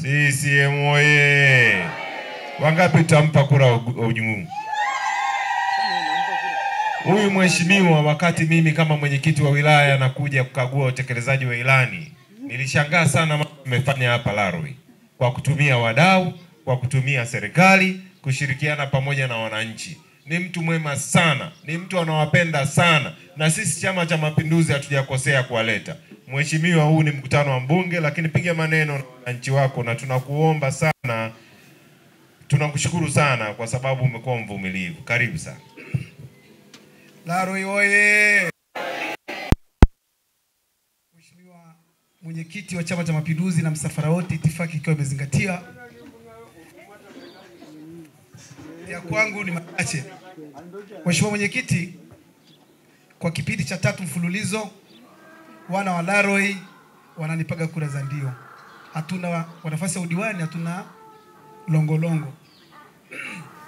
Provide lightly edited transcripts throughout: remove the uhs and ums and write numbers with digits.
CCM oye! Wangapi tampa kura ujumu? Huyu mheshimiwa, wakati mimi kama mwenyekiti wa wilaya nakuja kukagua utekelezaji wa ilani, nilishangaa sana mambo amefanya hapa Laroi, kwa kutumia wadau, kwa kutumia serikali, kushirikiana pamoja na wananchi. Ni mtu mwema sana, ni mtu anawapenda sana, na sisi Chama cha Mapinduzi hatujakosea kuwaleta. Mheshimiwa, huu ni mkutano wa mbunge, lakini piga maneno na wananchi wako, na tunakuomba sana, tunakushukuru sana kwa sababu umekuwa mvumilivu. Karibu sana. Laroi oye! Mheshimiwa mwenyekiti wa Chama cha Mapinduzi na msafara wote, itifaki ikiwa imezingatia, ya kwangu ni machache. Mheshimiwa mwenyekiti, kwa kipindi cha 3 mfululizo wana wa Laroi wananipaga kura za ndio. Hatuna kwa nafasi ya udiwani, hatuna longolongo.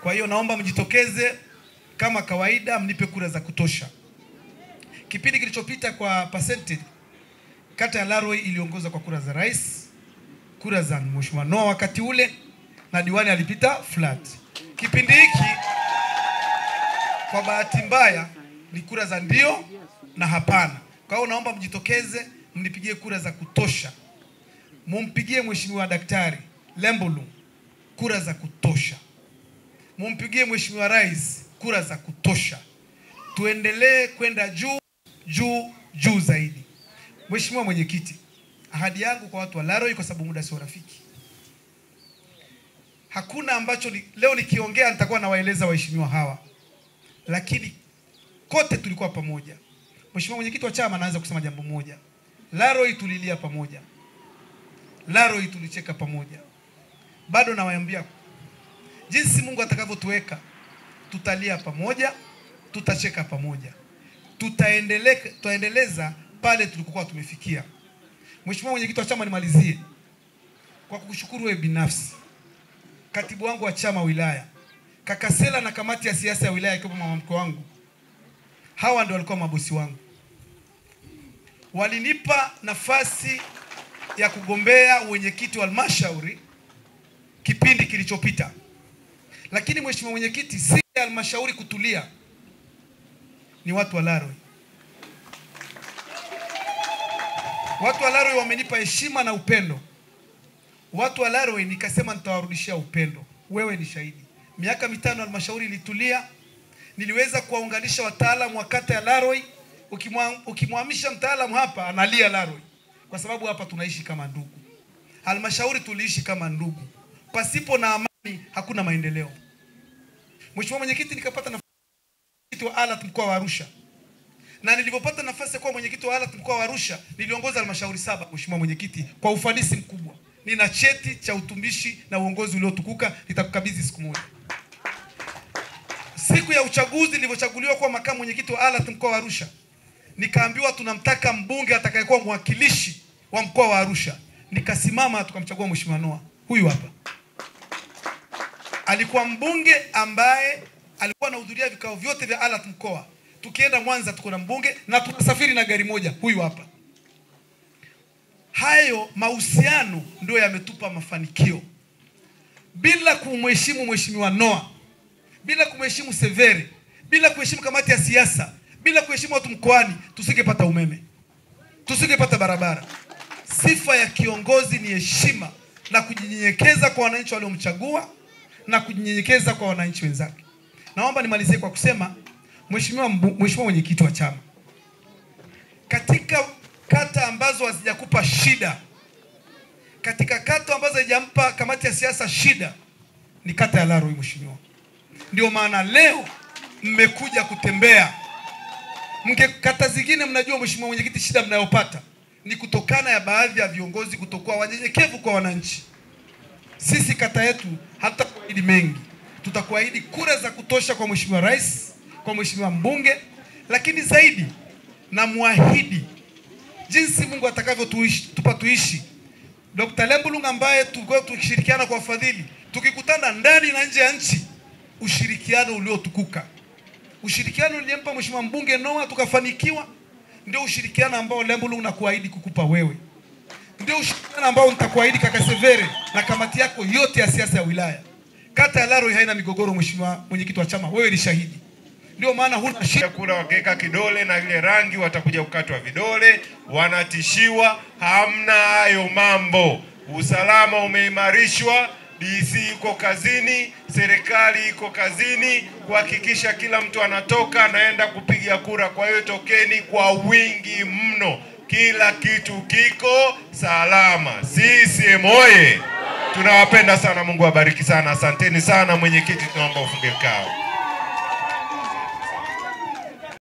Kwa hiyo naomba mjitokeze kama kawaida, mnipe kura za kutosha. Kipindi kilichopita kwa percentage, kata ya Laroi iliongoza kwa kura za rais, kura za Mheshimiwa Noah wakati ule, na diwani alipita flat. Kipindi hiki kwa bahati mbaya ni kura za ndio na hapana. Kwa hiyo naomba mjitokeze, mnipigie kura za kutosha. Mumpigie Mheshimiwa Daktari Lembulu kura za kutosha. Mumpigie Mheshimiwa Rais kura za kutosha. Tuendelee kwenda juu zaidi. Mheshimiwa mwenyekiti, ahadi yangu kwa watu wa Laroi, kwa sababu muda sio rafiki, hakuna ambacho leo nikiongea nitakuwa nawaeleza waheshimiwa hawa, lakini kote tulikuwa pamoja. Mheshimiwa mwenyekiti wa chama anaanza kusema jambo moja: Laroi tulilia pamoja, Laroi tulicheka pamoja. Bado nawaambia jinsi Mungu atakavyotuweka, tutalia pamoja, tutacheka pamoja, tutaendeleza pale tulikokuwa tumefikia. Mheshimiwa mwenyekiti wa chama, nimalizie kwa kukushukuru wewe binafsi, katibu wangu wa chama wilaya, Kakasela na kamati ya siasa ya wilaya ikiwa mama mkwe wangu. Hawa ndio walikuwa mabosi wangu. Walinipa nafasi ya kugombea mwenyekiti wa halmashauri kipindi kilichopita. Lakini Mheshimiwa mwenyekiti, si halmashauri kutulia, ni watu wa Laroi. Watu wa Laroi wamenipa heshima na upendo. Watu wa Laroi nikasema nitawarudishia upendo. Wewe ni shahidi. Miaka 5 halmashauri ilitulia. Niliweza kuwaunganisha wataalamu wa kata ya Laroi. Ukimhamisha mtaalamu hapa analia Laroi, kwa sababu hapa tunaishi kama ndugu. Halmashauri tuliishi kama ndugu. Pasipo na amani hakuna maendeleo. Mheshimiwa mwenyekiti, nikapata nafasi wa ALAT mkoa wa Arusha. Na nilipopata nafasi kuwa mwenyekiti wa ALAT mkoa wa Arusha, niliongoza halmashauri 7, Mheshimiwa mwenyekiti, kwa ufanisi mkubwa. Nina cheti cha utumishi na uongozi uliotukuka, nitakukabidhi siku moja. Siku ya uchaguzi nilipochaguliwa kuwa makamu mwenyekiti wa ALAT mkoa wa Arusha, nikaambiwa tunamtaka mbunge atakayekuwa mwakilishi wa mkoa wa Arusha. Nikasimama tukamchagua Mheshimiwa Noah. Huyu hapa. Alikuwa mbunge ambaye alikuwa anahudhuria vikao vyote vya ALAT mkoa. Tukienda Mwanza tuko na mbunge na tunasafiri na gari moja. Huyu hapa. Hayo mahusiano ndio yametupa mafanikio. Bila kumheshimu Mheshimiwa Noah, bila kumheshimu Severe, bila kuheshimu kamati ya siasa, bila kuheshimu watu mkoani, tusingepata umeme, tusingepata barabara. Sifa ya kiongozi ni heshima na kujinyenyekeza kwa wananchi waliomchagua na kujinyenyekeza kwa wananchi wenzake. Naomba nimalizie kwa kusema, Mheshimiwa mwenyekiti wa chama, katika kata ambazo hazijakupa shida, katika kata ambazo haijampa kamati ya siasa shida, ni kata ya Laroi Mheshimiwa. Ndio maana leo mmekuja kutembea. Kata zingine mnajua Mheshimiwa mwenyekiti, shida mnayopata ni kutokana ya baadhi ya viongozi kutokuwa wanyenyekevu kwa wananchi. Sisi kata yetu hatutakuahidi mengi. Tutakuahidi kura za kutosha kwa Mheshimiwa Rais, kwa Mheshimiwa mbunge, lakini zaidi na muahidi jinsi Mungu atakavyotupa tuishi. Dr. Lembulu ambaye tulikuwa tukishirikiana kwa fadhili, tukikutana ndani na nje ya nchi, ushirikiano uliotukuka. Ushirikiano uliempa Mheshimiwa mbunge Noah tukafanikiwa, ndio ushirikiano ambao Lembulu nakuahidi kukupa wewe. Ndio Ndio ushirikiano ambao nitakuahidi kaka Severe na kamati yako yote ya siasa ya wilaya. Kata ya Laroi haina migogoro, mheshimiwa mwenyekiti wa chama, wewe ni shahidi. Ndio maana huna shida kula wakeka kidole na ile rangi watakuja kukatwa vidole, wanatishiwa. Hamna hayo mambo. Usalama umeimarishwa, DC iko kazini, serikali iko kazini kuhakikisha kila mtu anatoka anaenda kupiga kura. Kwa hiyo tokeni kwa wingi mno, kila kitu kiko salama. CCM oye! Tunawapenda sana, Mungu awabariki sana. Asanteni sana mwenyekiti, tunaomba ufunge kikao.